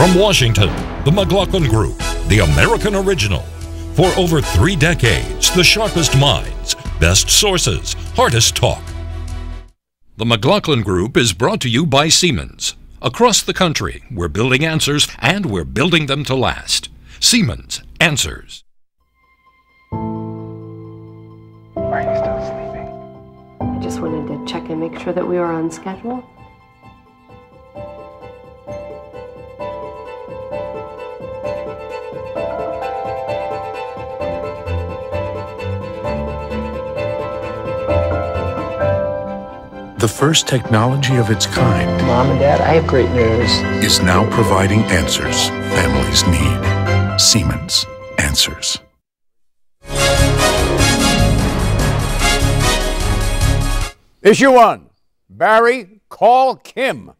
From Washington, the McLaughlin Group, the American original. For over 3 decades, the sharpest minds, best sources, hardest talk. The McLaughlin Group is brought to you by Siemens. Across the country, we're building answers, and we're building them to last. Siemens Answers. Are you still sleeping? I just wanted to check and make sure that we were on schedule. The first technology of its kind. Mom and Dad, I have great news. Is now providing answers families need. Siemens Answers. Issue 1. Barry, call Kim.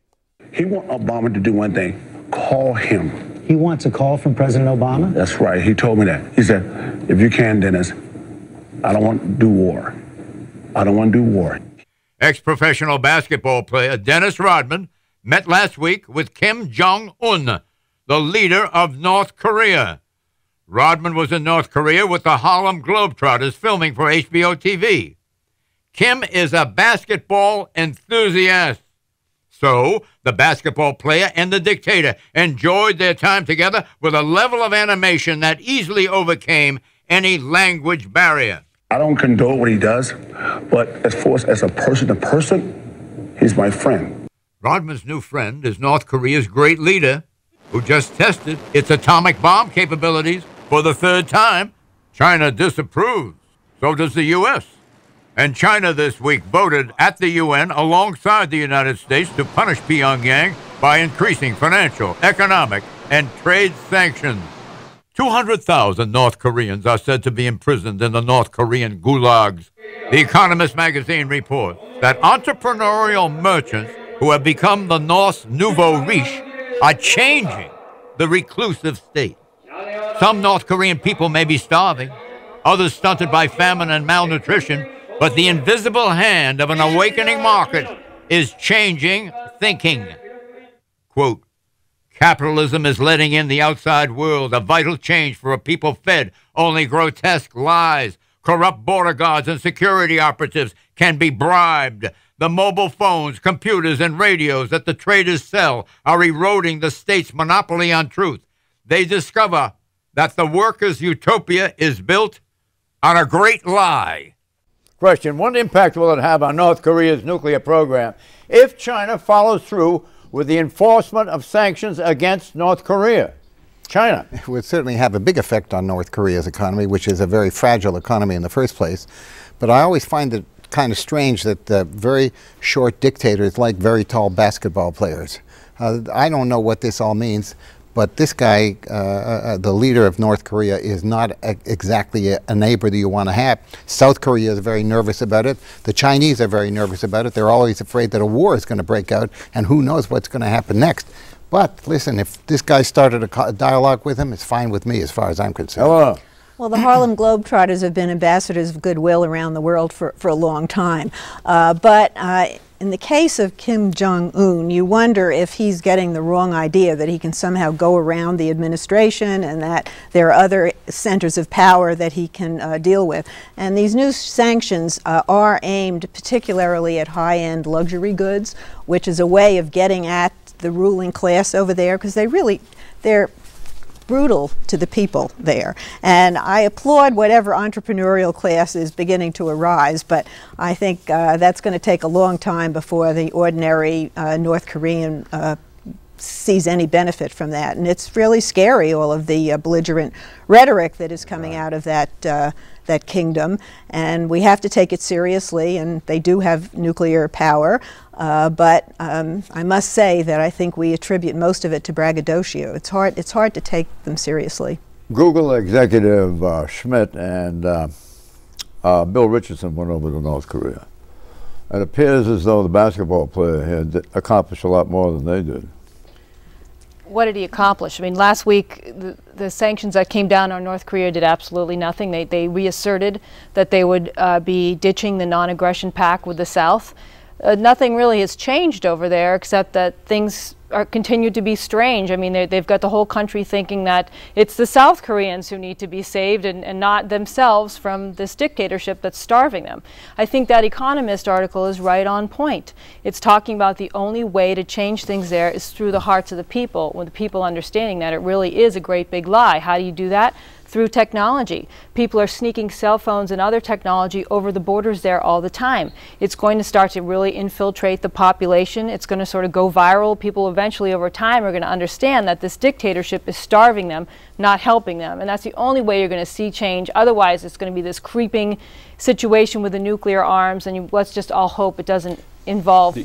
He wants Obama to do one thing. Call him. He wants a call from President Obama? That's right. He told me that. He said, if you can, Dennis, I don't want to do war. I don't want to do war. Ex-professional basketball player Dennis Rodman met last week with Kim Jong-un, the leader of North Korea. Rodman was in North Korea with the Harlem Globetrotters filming for HBO TV. Kim is a basketball enthusiast. So, the basketball player and the dictator enjoyed their time together with a level of animation that easily overcame any language barrier. I don't condone what he does, but as far as a person to person, he's my friend. Rodman's new friend is North Korea's great leader, who just tested its atomic bomb capabilities for the 3rd time. China disapproves. So does the U.S. And China this week voted at the UN alongside the United States to punish Pyongyang by increasing financial, economic, and trade sanctions. 200,000 North Koreans are said to be imprisoned in the North Korean gulags. The Economist magazine reports that entrepreneurial merchants who have become the North's nouveau riche are changing the reclusive state. Some North Korean people may be starving, others stunted by famine and malnutrition, but the invisible hand of an awakening market is changing thinking. Quote, capitalism is letting in the outside world, a vital change for a people fed only grotesque lies. Corrupt border guards and security operatives can be bribed. The mobile phones, computers, and radios that the traders sell are eroding the state's monopoly on truth. They discover that the workers' utopia is built on a great lie. Question, what impact will it have on North Korea's nuclear program if China follows through with the enforcement of sanctions against North Korea? China. It would certainly have a big effect on North Korea's economy, which is a very fragile economy in the first place. But I always find it kind of strange that very short dictators like very tall basketball players. I don't know what this all means, but this guy, the leader of North Korea, is not exactly a neighbor that you want to have. South Korea is very nervous about it. The Chinese are very nervous about it. They're always afraid that a war is going to break out, and who knows what's going to happen next. But listen, if this guy started a dialogue with him, it's fine with me as far as I'm concerned. Hello. Well, the Harlem Globetrotters have been ambassadors of goodwill around the world for a long time. But in the case of Kim Jong-un, you wonder if he's getting the wrong idea, that he can somehow go around the administration and that there are other centers of power that he can deal with. And these new sanctions are aimed particularly at high-end luxury goods, which is a way of getting at the ruling class over there, because they're brutal to the people there. And I applaud whatever entrepreneurial class is beginning to arise, but I think that's going to take a long time before the ordinary North Korean sees any benefit from that. And it's really scary, all of the belligerent rhetoric that is coming out of that kingdom. And we have to take it seriously, and they do have nuclear power. But I must say that I think we attribute most of it to braggadocio. It's hard to take them seriously. Google executive Schmidt and Bill Richardson went over to North Korea. It appears as though the basketball player had accomplished a lot more than they did. What did he accomplish? I mean, last week, the sanctions that came down on North Korea did absolutely nothing. They reasserted that they would be ditching the non-aggression pact with the South. Nothing really has changed over there except that things continue to be strange. I mean, they've got the whole country thinking that it's the South Koreans who need to be saved and not themselves from this dictatorship that's starving them. I think that Economist article is right on point. It's talking about the only way to change things there is through the hearts of the people, with the people understanding that it really is a great big lie. How do you do that? Through technology. People are sneaking cell phones and other technology over the borders there all the time. It's going to start to really infiltrate the population. It's going to sort of go viral. People eventually over time are going to understand that this dictatorship is starving them, not helping them. And that's the only way you're going to see change. Otherwise, it's going to be this creeping situation with the nuclear arms, and let's just all hope it doesn't involve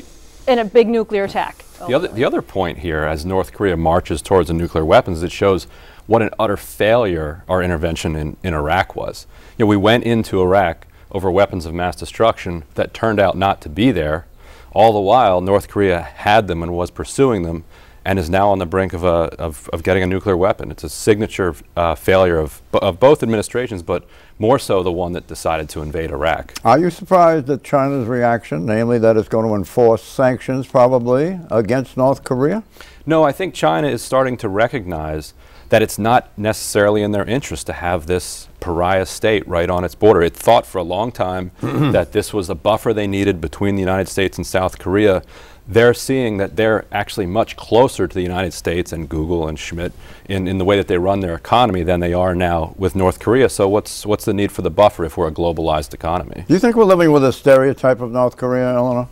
in a big nuclear attack. The other point here, as North Korea marches towards the nuclear weapons, it shows what an utter failure our intervention in Iraq was. You know, we went into Iraq over weapons of mass destruction that turned out not to be there. All the while, North Korea had them and was pursuing them, and is now on the brink of getting a nuclear weapon. It's a signature failure of both administrations, but more so the one that decided to invade Iraq. Are you surprised at China's reaction, namely that it's going to enforce sanctions probably against North Korea? No, I think China is starting to recognize that it's not necessarily in their interest to have this pariah state right on its border. It thought for a long time that this was a buffer they needed between the United States and South Korea. They're seeing that they're actually much closer to the United States and Google and Schmidt in the way that they run their economy than they are now with North Korea. So what's the need for the buffer if we're a globalized economy? Do you think we're living with a stereotype of North Korea, Eleanor?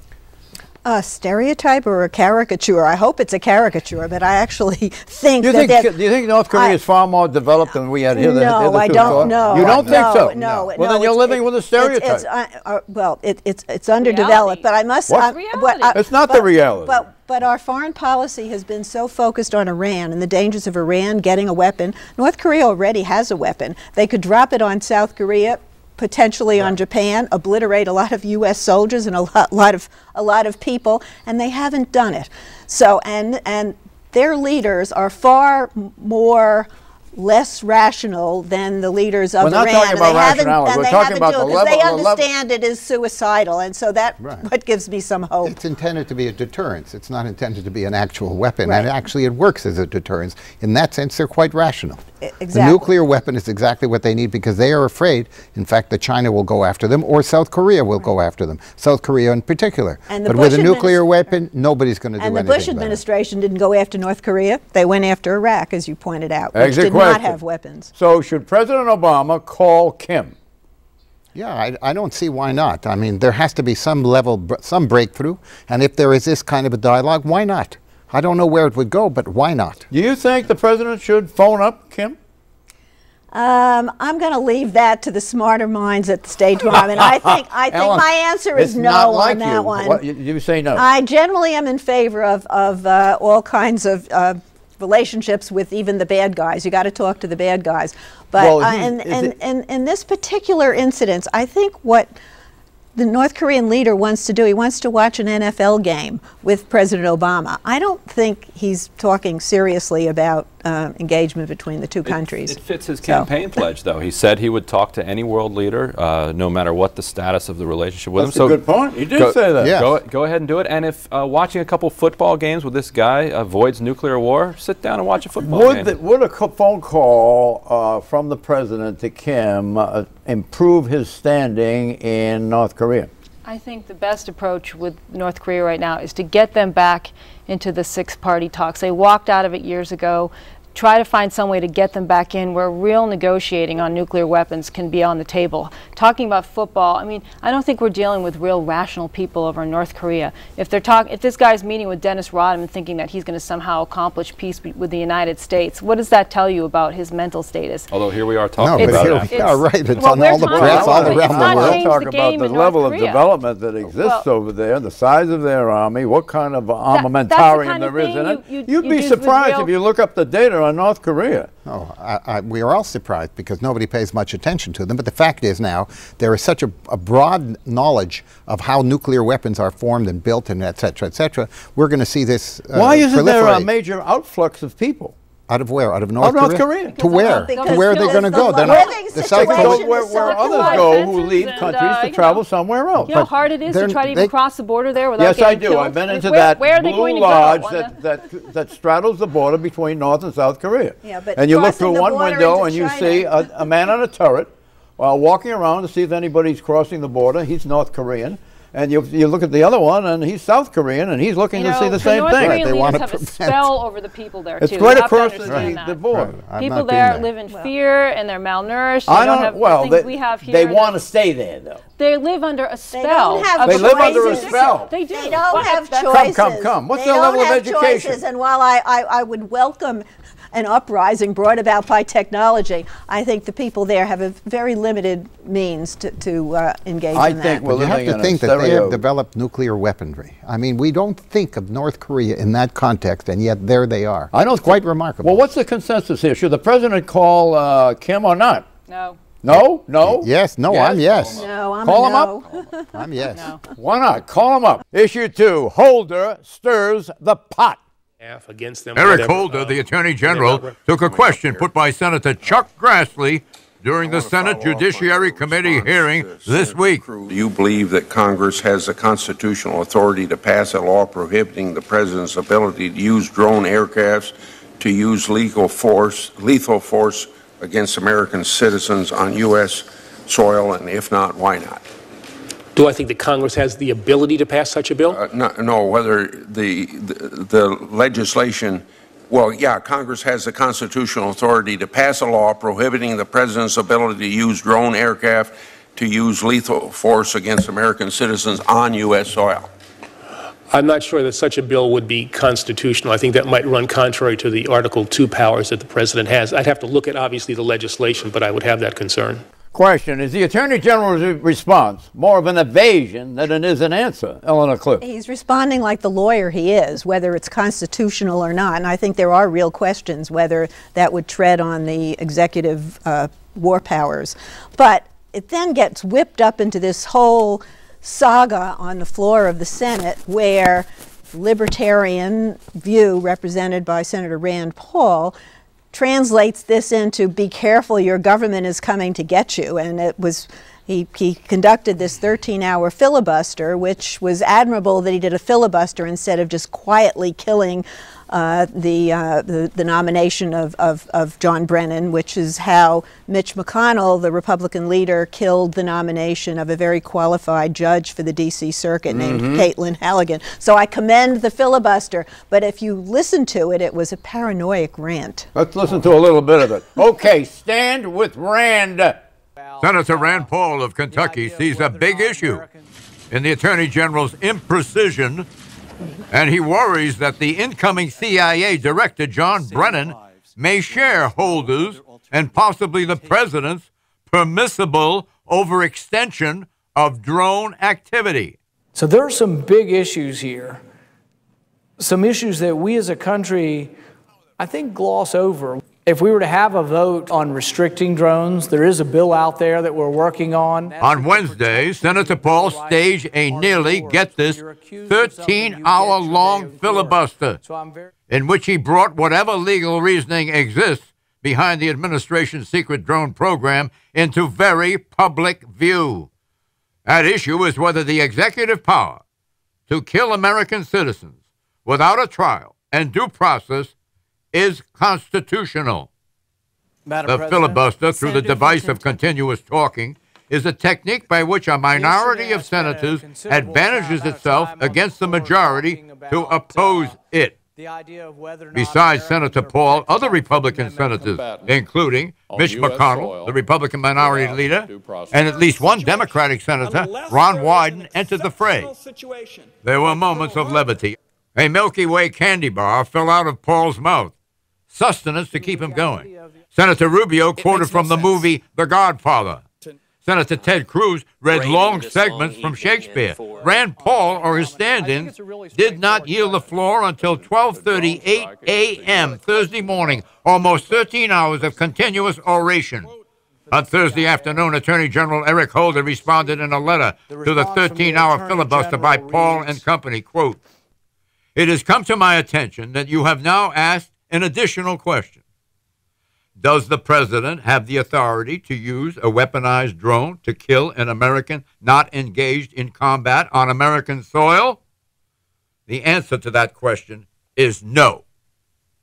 A stereotype or a caricature? I hope it's a caricature, but I actually think do you think North Korea is far more developed than we had here? No, I don't know. You don't think so? No. Well, then you're living with a stereotype. It's underdeveloped, but I must. It's not the reality. But our foreign policy has been so focused on Iran and the dangers of Iran getting a weapon. North Korea already has a weapon. They could drop it on South Korea, potentially on Japan, obliterate a lot of U.S. soldiers and a lot of people, and they haven't done it. So and their leaders are far less rational than the leaders of Iran. We're not talking about rationality. We're talking about the level. They understand it is suicidal, and so that what gives me some hope. It's intended to be a deterrence. It's not intended to be an actual weapon, and actually it works as a deterrence. In that sense, they're quite rational. Exactly. The nuclear weapon is exactly what they need because they are afraid, in fact, that China will go after them or South Korea will go after them. South Korea in particular. But with a nuclear weapon, nobody's going to do anything about it. And the Bush administration didn't go after North Korea. They went after Iraq, as you pointed out, which did not have weapons. So should President Obama call Kim? Yeah, I don't see why not. I mean, there has to be some level, some breakthrough. And if there is this kind of a dialogue, why not? I don't know where it would go, but why not? Do you think the president should phone up Kim? I'm going to leave that to the smarter minds at the State Department. I think my answer is no on that one. What, you say no? I generally am in favor of all kinds of relationships with even the bad guys. You got to talk to the bad guys. But in this particular incident, I think what the North Korean leader wants to do, he wants to watch an NFL game with President Obama. I don't think he's talking seriously about engagement between the two countries. It fits his campaign pledge, though. He said he would talk to any world leader, no matter what the status of the relationship with him. That's a good point. He did say that. Yeah. Go ahead and do it. And if watching a couple football games with this guy avoids nuclear war, sit down and watch a football game. Would a phone call from the president to Kim improve his standing in North Korea? I think the best approach with North Korea right now is to get them back into the six-party talks. They walked out of it years ago. Try to find some way to get them back in where real negotiating on nuclear weapons can be on the table. Talking about football, I mean, I don't think we're dealing with real rational people over in North Korea. If this guy's meeting with Dennis Rodman thinking that he's going to somehow accomplish peace with the United States, what does that tell you about his mental status? Although here we are talking about it. Right, it's on all the press all around the world. We're talking about the level of development that exists over there, the size of their army, what kind of armamentarium there is in it. You'd be surprised if you look up the data on North Korea. Oh, we are all surprised because nobody pays much attention to them. But the fact is now there is such a broad knowledge of how nuclear weapons are formed and built and et cetera, et cetera. We're going to see this Why isn't there a major outflux of people? Out of where? Out of North North Korea? Korea. To where? To where are they going to go? They're living the South situation where is so others hard. go who leave countries to travel somewhere else. You know how hard it is to try to even cross the border there without Yes, I getting do. killed? I've been I mean, into where that are they going blue to lodge go? that straddles the border between North and South Korea. Yeah, but and you look crossing through the one border window into and you China. see a man on a turret walking around to see if anybody's crossing the border. He's North Korean. And you look at the other one, and he's South Korean, and he's looking to see the same North thing. Korean leaders have a spell over the people there, it's too. right You have to across understand the border. Right. People there live in fear, and they're malnourished. They I don't don't. have Well, the things we have here. They want to stay there, though. They live under a spell. They don't have They choices. live under a spell. They do. They don't have That's- choices. Come. What's They their level don't of have education? choices. And while I would welcome an uprising brought about by technology, I think the people there have a very limited means to engage in that. But you have to think that they have developed nuclear weaponry. I mean, we don't think of North Korea in that context, and yet there they are. I don't. It's quite remarkable. Well, what's the consensus here? Should the president call Kim or not? No. No? No? Yes. No. Yes? I'm yes. No, I'm Call a him no. up? I'm yes. No. Why not? Call him up. Issue 2. Holder stirs the pot. Against them, Eric Holder, the Attorney General, took a question put by Senator Chuck Grassley during the Senate Judiciary Committee hearing this week. Do you believe that Congress has the constitutional authority to pass a law prohibiting the president's ability to use drone aircrafts to use lethal force against American citizens on U.S. soil, and if not, why not? Do I think that Congress has the ability to pass such a bill? No, whether the legislation, well, yeah, Congress has the constitutional authority to pass a law prohibiting the president's ability to use drone aircraft to use lethal force against American citizens on U.S. soil. I'm not sure that such a bill would be constitutional. I think that might run contrary to the Article 2 powers that the president has. I'd have to look at, obviously, the legislation, but I would have that concern. Question. Is the Attorney General's response more of an evasion than it is an answer? Eleanor Cliff. He's responding like the lawyer he is, whether it's constitutional or not. And I think there are real questions whether that would tread on the executive war powers. But it then gets whipped up into this whole saga on the floor of the Senate where libertarian view represented by Senator Rand Paul translates this into be careful, your government is coming to get you. And it was he conducted this 13-hour filibuster, which was admirable that he did a filibuster instead of just quietly killing the nomination of John Brennan, which is how Mitch McConnell, the Republican leader, killed the nomination of a very qualified judge for the D.C. Circuit named Caitlin Halligan. So I commend the filibuster, but if you listen to it, it was a paranoid rant. Let's listen to a little bit of it. Okay, stand with Rand. Senator Rand Paul of Kentucky sees a big issue in the Attorney General's imprecision, and he worries that the incoming CIA Director, John Brennan, may share Holder's and possibly the President's permissible overextension of drone activity. So there are some big issues here, some issues that we as a country, I think, gloss over. If we were to have a vote on restricting drones, there is a bill out there that we're working on. On Wednesday, Senator Paul staged a nearly, get this, 13-hour-long filibuster in which he brought whatever legal reasoning exists behind the administration's secret drone program into very public view. At issue is whether the executive power to kill American citizens without a trial and due process is constitutional. The filibuster, through the device of continuous talking, is a technique by which a minority of senators advantages itself against the majority to oppose it. Besides Senator Paul, other Republican senators, including Mitch McConnell, the Republican minority leader, and at least one Democratic senator, Ron Wyden, entered the fray. There were moments of levity. A Milky Way candy bar fell out of Paul's mouth, sustenance to keep him going. Senator Rubio quoted from the movie The Godfather. Senator Ted Cruz read long segments from Shakespeare. Rand Paul, or his stand-ins, did not yield the floor until 12:38 a.m. Thursday morning, almost 13 hours of continuous oration. On Thursday afternoon, Attorney General Eric Holder responded in a letter to the 13-hour filibuster by Paul and company, quote, "It has come to my attention that you have now asked an additional question. Does the president have the authority to use a weaponized drone to kill an American not engaged in combat on American soil? The answer to that question is no,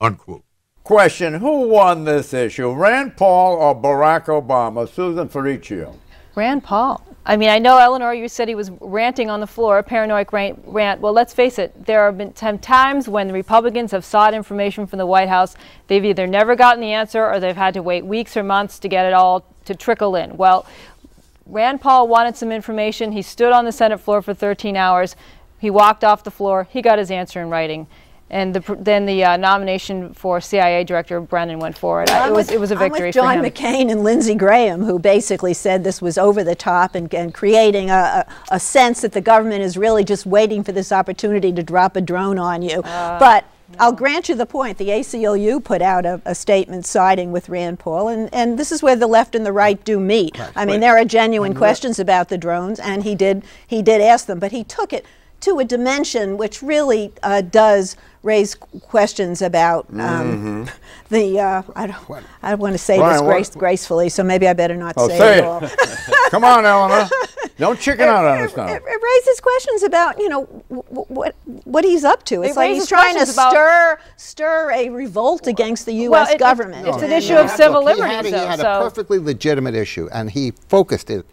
unquote. Question, who won this issue, Rand Paul or Barack Obama? Susan Ferriccio. Rand Paul. I mean, I know, Eleanor, you said he was ranting on the floor, a paranoid rant. Well, let's face it, there have been times when the Republicans have sought information from the White House. They've either never gotten the answer or they've had to wait weeks or months to get it all to trickle in. Well, Rand Paul wanted some information. He stood on the Senate floor for 13 hours. He walked off the floor. He got his answer in writing. And then the nomination for CIA Director Brennan went forward. It was a victory for him. I'm with John McCain and Lindsey Graham, who basically said this was over the top and creating a sense that the government is really just waiting for this opportunity to drop a drone on you. But I'll grant you the point. The ACLU put out a statement siding with Rand Paul, and this is where the left and the right do meet. Right. I mean, there are genuine questions about the drones, and he did ask them, but he took it to a dimension which really does raise questions about I don't want to say this gracefully, so maybe I better not say it all. Come on, Eleanor. Don't chicken out on us now. It raises questions about, you know, what he's up to. It's like he's trying to stir a revolt against the U.S. government. It's an issue of civil liberties. He had a perfectly legitimate issue, and he focused it.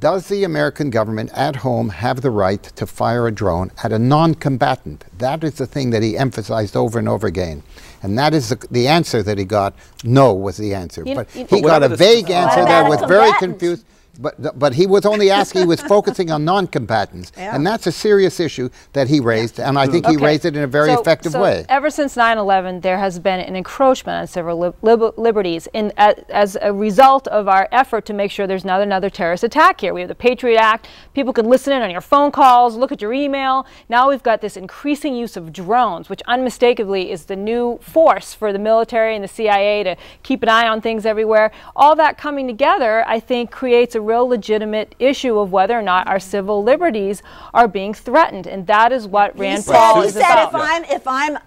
Does the American government at home have the right to fire a drone at a non-combatant? That is the thing that he emphasized over and over again. And that is the answer that he got. No was the answer. But he got a vague answer that was very confused. But he was only asking, he was focusing on non-combatants. Yeah. And that's a serious issue that he raised, and I think he raised it in a very effective way. Ever since 9/11, there has been an encroachment on civil liberties as a result of our effort to make sure there's not another terrorist attack here. We have the Patriot Act. People can listen in on your phone calls, look at your email. Now we've got this increasing use of drones, which unmistakably is the new force for the military and the CIA to keep an eye on things everywhere. All that coming together, I think, creates a real legitimate issue of whether or not our civil liberties are being threatened, and that is what Rand Paul is about. If I'm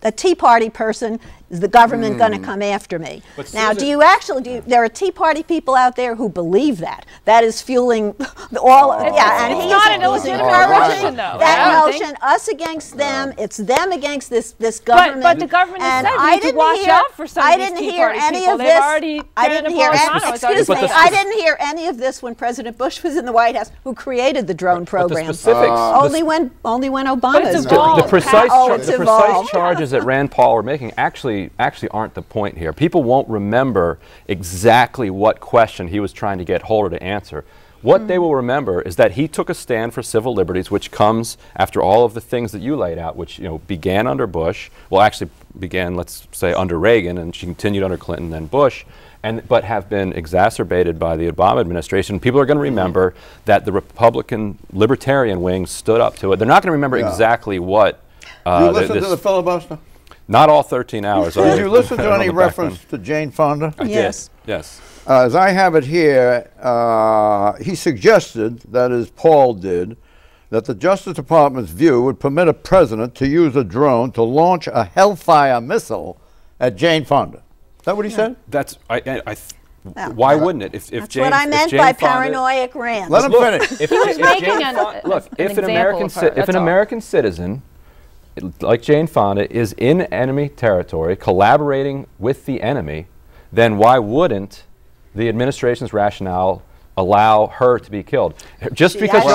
a Tea Party person, is the government going to come after me? Now, there are Tea Party people out there who believe that. That is fueling all, and it's not an illegitimate notion, though. That notion, us against them, it's them against this government. But the government has said we need to watch out for some of these Tea Party people. They've already I didn't hear any of this when President Bush was in the White House, who created the drone program. Only when Obama is doing it. The precise charges that Rand Paul are making actually aren't the point here. People won't remember exactly what question he was trying to get Holder to answer. What they will remember is that he took a stand for civil liberties, which comes after all of the things that you laid out, which began under Bush, actually began, let's say, under Reagan, and she continued under Clinton, then Bush, but have been exacerbated by the Obama administration. People are going to remember that the Republican libertarian wing stood up to it. They're not going to remember exactly what. You listened to the filibuster? Not all 13 hours. Did you listen to any reference to Jane Fonda? Yes. Yes. As I have it here, he suggested, that is, Paul did, that the Justice Department's view would permit a president to use a drone to launch a Hellfire missile at Jane Fonda. Is that what he said? That's why wouldn't it? That's what I meant by paranoid rant. Let him finish. If an American citizen, like Jane Fonda, is in enemy territory, collaborating with the enemy, then why wouldn't the administration's rationale allow her to be killed? Just because she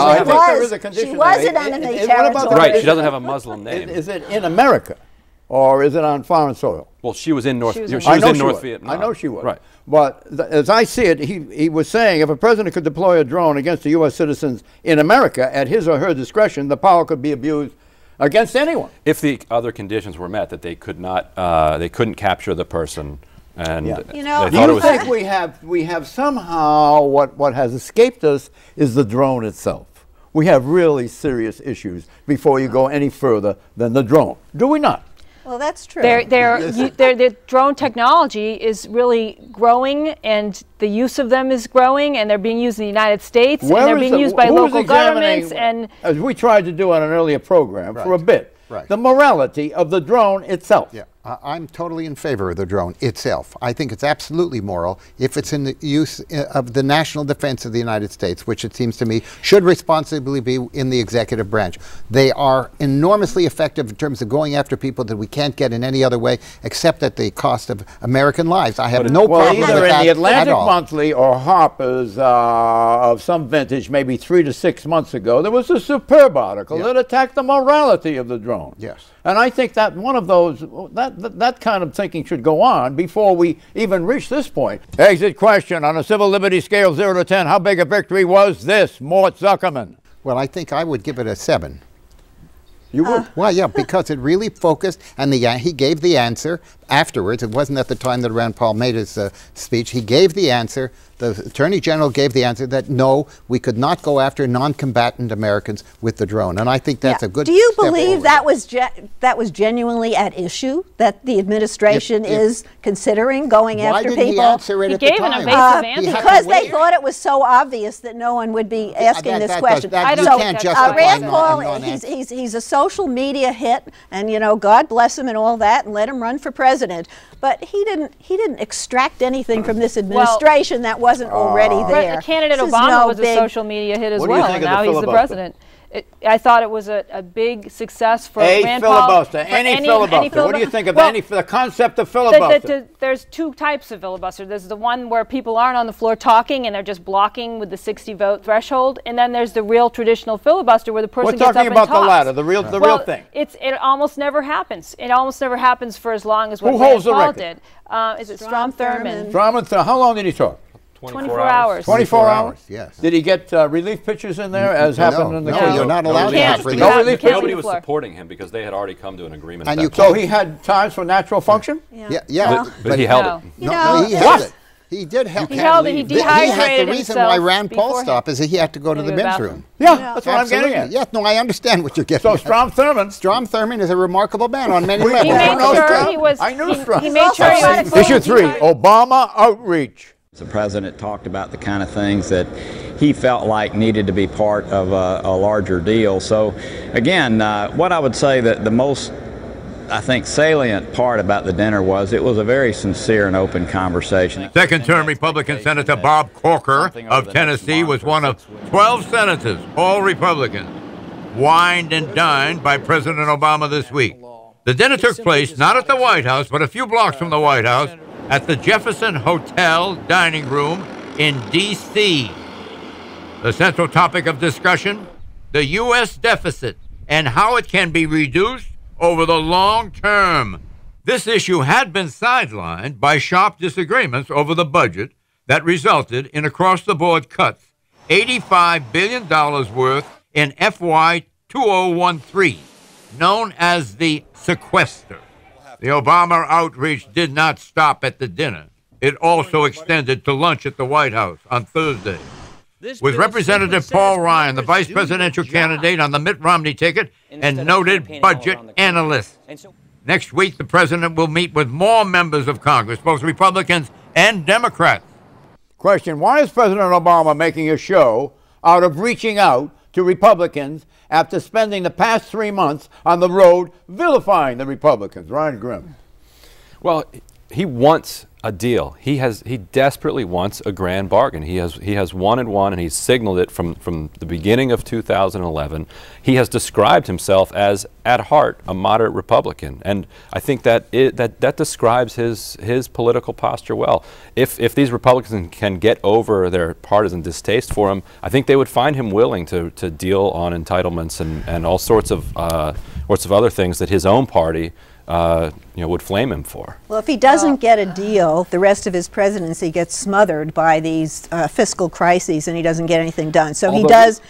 was in enemy territory. Right, she doesn't have a Muslim name. Is it in America, or is it on foreign soil? Well, she was in North Vietnam. I know she was. Right. But as I see it, he was saying if a president could deploy a drone against the U.S. citizens in America at his or her discretion, the power could be abused against anyone. If the other conditions were met, that they could not, they couldn't capture the person, and do you think we have somehow what has escaped us is the drone itself? We have really serious issues before you go any further than the drone. Do we not? Well, that's true. The drone technology is really growing, and the use of them is growing, and they're being used in the United States, and they're being used by local governments. And as we tried to do on an earlier program for a bit, the morality of the drone itself. Yeah. I'm totally in favor of the drone itself. I think it's absolutely moral if it's in the use of the national defense of the United States, which it seems to me should responsibly be in the executive branch. They are enormously effective in terms of going after people that we can't get in any other way except at the cost of American lives. I have no problem with that at all. Either in the Atlantic Monthly or Harper's of some vintage, maybe 3 to 6 months ago, there was a superb article that attacked the morality of the drone. Yes. And I think that one of those, that kind of thinking should go on before we even reach this point. Exit question. On a civil liberty scale 0 to 10, how big a victory was this, Mort Zuckerman? Well, I think I would give it a 7. You would? Well, yeah, because it really focused, and he gave the answer afterwards. It wasn't at the time that Rand Paul made his speech. He gave the answer. The Attorney General gave the answer that no, we could not go after non-combatant Americans with the drone, and I think that's a good. Do you step believe forward. that was genuinely at issue, that the administration is considering going after people? Why didn't he answer it at the time? He gave an evasive answer. Because they thought it was so obvious that no one would be asking this question. Rand Paul, he's a social media hit, and you know, God bless him and all that, and let him run for president. But he didn't extract anything from this administration that wasn't already there. Candidate Obama was a social media hit as well, and now he's the president. I thought it was a big success for Rand Paul. Any filibuster. What do you think of the concept of filibuster? There's 2 types of filibuster. There's the one where people aren't on the floor talking and they're just blocking with the 60-vote threshold, and then there's the real traditional filibuster where the person gets up and talks. We're talking about the latter, the real thing. It almost never happens. It almost never happens for as long as what Who holds Rand Paul the record? did. Is it Strom Thurmond? How long did he talk? 24 hours. 24 hours? Yes. Did he get relief pitches in there, as happened in the case? No, you're not allowed to have relief. No relief pitches? Nobody was supporting him because they had already come to an agreement. So he had times for natural function? Yeah. But he held it. No, he held it. He did help. He held it. He dehydrated The reason why Rand Paul stopped is that he had to go to the men's room. Yeah, that's what I'm getting at. Yes, no, I understand what you're getting at. So Strom Thurmond is a remarkable man on many levels. He made sure he was. I knew Strom. He made sure he was. Issue 3, Obama outreach. The president talked about the kind of things that he felt like needed to be part of a larger deal. So again, what I would say that the most, I think, salient part about the dinner was it was a very sincere and open conversation. Second-term Republican Senator Bob Corker of Tennessee was one of 12 senators, all Republicans, wined and dined by President Obama this week. The dinner took place not at the White House, but a few blocks from the White House, at the Jefferson Hotel dining room in D.C. The central topic of discussion, the U.S. deficit and how it can be reduced over the long term. This issue had been sidelined by sharp disagreements over the budget that resulted in across-the-board cuts, $85 billion worth in FY 2013, known as the sequester. The Obama outreach did not stop at the dinner. It also extended to lunch at the White House on Thursday. With Representative Paul Ryan, the vice presidential candidate on the Mitt Romney ticket, and noted budget analyst. Next week, the president will meet with more members of Congress, both Republicans and Democrats. Question, why is President Obama making a show out of reaching out to Republicans after spending the past 3 months on the road vilifying the Republicans? Ryan Grimm. Well, he wants a deal. He desperately wants a grand bargain. He has wanted one, and he's signaled it from the beginning of 2011. He has described himself as, at heart, a moderate Republican, and I think that describes his political posture well. If these Republicans can get over their partisan distaste for him, I think they would find him willing to deal on entitlements and all sorts of other things that his own party would flame him for. Well, if he doesn't get a deal, the rest of his presidency gets smothered by these fiscal crises, and he doesn't get anything done. So he does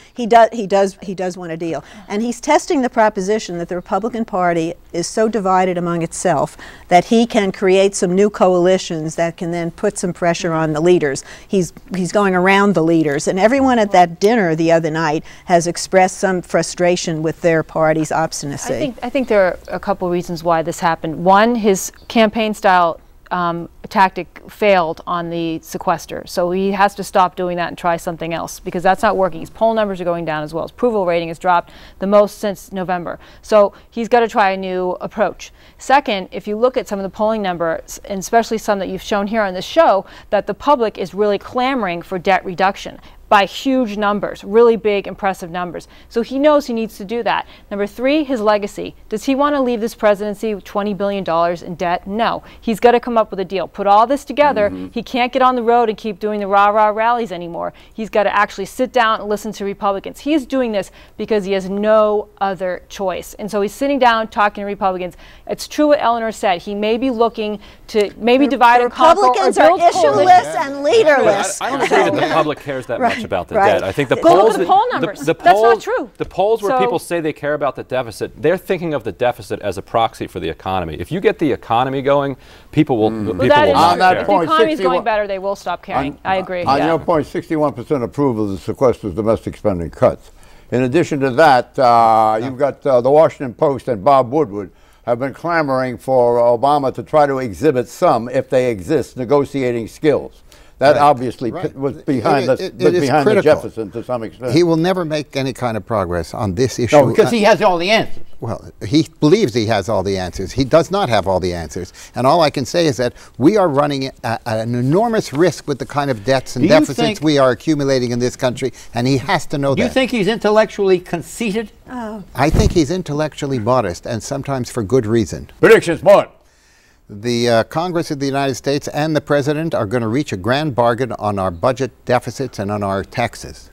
want a deal, and he's testing the proposition that the Republican Party is so divided among itself that he can create some new coalitions that can then put some pressure on the leaders. He's going around the leaders, and everyone at that dinner the other night has expressed some frustration with their party's obstinacy. I think there are a couple reasons why this happened. One, his campaign style tactic failed on the sequester. So he has to stop doing that and try something else, because that's not working. His poll numbers are going down as well. His approval rating has dropped the most since November. So he's got to try a new approach. Second, if you look at some of the polling numbers, and especially some that you've shown here on this show, that the public is really clamoring for debt reduction by huge numbers, really big, impressive numbers. So he knows he needs to do that. Number three, his legacy. Does he want to leave this presidency with $20 billion in debt? No. He's got to come up with a deal. Put all this together. He can't get on the road and keep doing the rah-rah rallies anymore. He's got to actually sit down and listen to Republicans. He's doing this because he has no other choice. And so he's sitting down talking to Republicans. It's true what Eleanor said. He may be looking to maybe divide and conquer. Republicans are issueless and leaderless. I don't agree that the public cares that much about the debt. I think the Go polls, look at the poll numbers. The That's polls, not true. The polls where people say they care about the deficit, they're thinking of the deficit as a proxy for the economy. If you get the economy going, people will. People will On that if the point, economy is going better, they will stop caring. I agree. On your point, 61% approve of the sequester's domestic spending cuts. In addition to that, you've got the Washington Post and Bob Woodward have been clamoring for Obama to try to exhibit some, if they exist, negotiating skills. That obviously was behind the Jefferson to some extent. He will never make any kind of progress on this issue. No, because he has all the answers. Well, he believes he has all the answers. He does not have all the answers. And all I can say is that we are running an enormous risk with the kind of debts and deficits we are accumulating in this country, and he has to know that. Do you think he's intellectually conceited? I think he's intellectually modest, and sometimes for good reason. Predictions, Martin. The Congress of the United States and the President are going to reach a grand bargain on our budget deficits and on our taxes.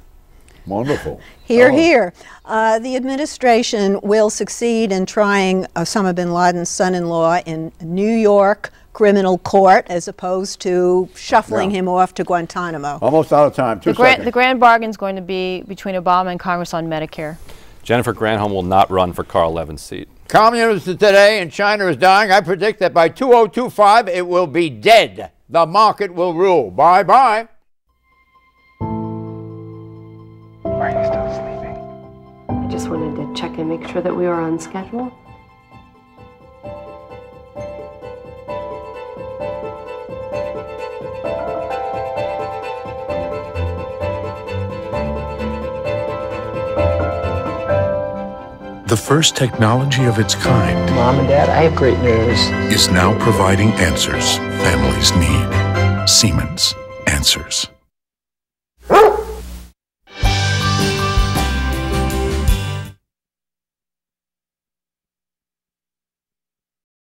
Wonderful. Hear, hear. The administration will succeed in trying Osama bin Laden's son-in-law in New York criminal court, as opposed to shuffling him off to Guantanamo. Almost out of time. The grand bargain is going to be between Obama and Congress on Medicare. Jennifer Granholm will not run for Carl Levin's seat. Communism today and China is dying. I predict that by 2025 it will be dead. The market will rule. Bye-bye. Why are you still sleeping? I just wanted to check and make sure that we were on schedule. The first technology of its kind. Mom and Dad, I have great news. Is now providing answers families need. Siemens. Answers.